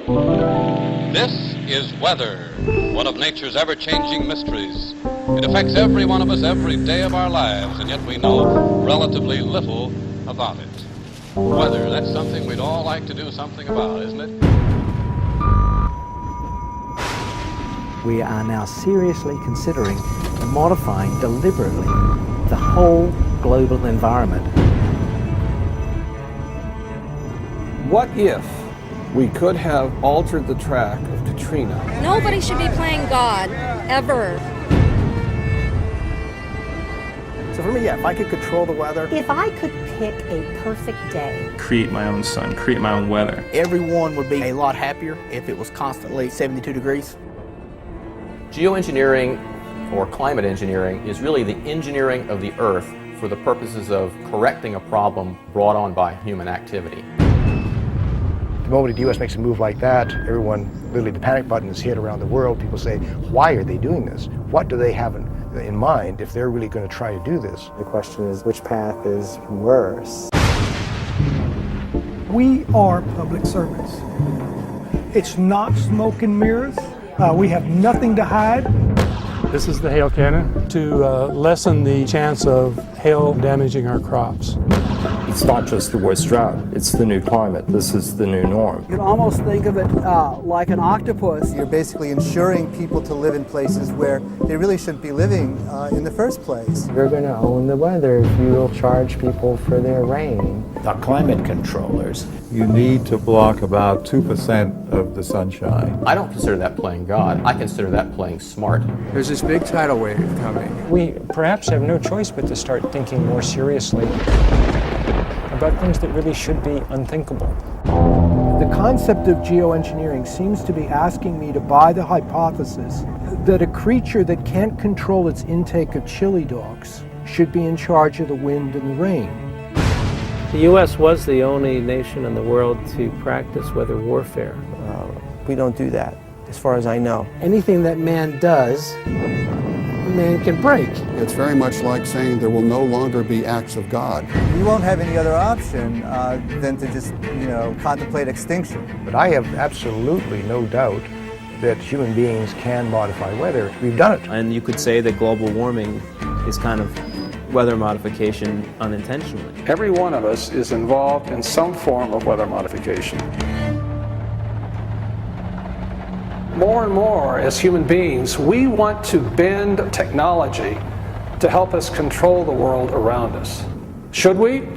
This is weather, one of nature's ever-changing mysteries. It affects every one of us every day of our lives, and yet we know relatively little about it. Weather, that's something we'd all like to do something about, isn't it? We are now seriously considering modifying deliberately the whole global environment. What if we could have altered the track of Katrina? Nobody should be playing God, ever. So for me, yeah, if I could control the weather. If I could pick a perfect day. Create my own sun, create my own weather. Everyone would be a lot happier if it was constantly 72 degrees. Geoengineering, or climate engineering, is really the engineering of the Earth for the purposes of correcting a problem brought on by human activity. The moment the U.S. makes a move like that, everyone, literally the panic button is hit around the world. People say, why are they doing this? What do they have in mind if they're really going to try to do this? The question is, which path is worse? We are public servants. It's not smoke and mirrors. We have nothing to hide. This is the hail cannon to lessen the chance of hail damaging our crops. It's not just the worst drought, it's the new climate. This is the new norm. You can almost think of it like an octopus. You're basically ensuring people to live in places where they really shouldn't be living in the first place. You're going to own the weather if you will charge people for their rain. The climate controllers. You need to block about 2% of the sunshine. I don't consider that playing God. I consider that playing smart. There's this big tidal wave coming. We perhaps have no choice but to start thinking more seriously about things that really should be unthinkable. The concept of geoengineering seems to be asking me to buy the hypothesis that a creature that can't control its intake of chili dogs should be in charge of the wind and the rain. The U.S. was the only nation in the world to practice weather warfare. We don't do that, as far as I know. Anything that man does, man can break. It's very much like saying there will no longer be acts of God. We won't have any other option than to just, contemplate extinction. But I have absolutely no doubt that human beings can modify weather. We've done it. And you could say that global warming is kind of weather modification unintentionally. Every one of us is involved in some form of weather modification. More and more, as human beings, we want to bend technology to help us control the world around us. Should we?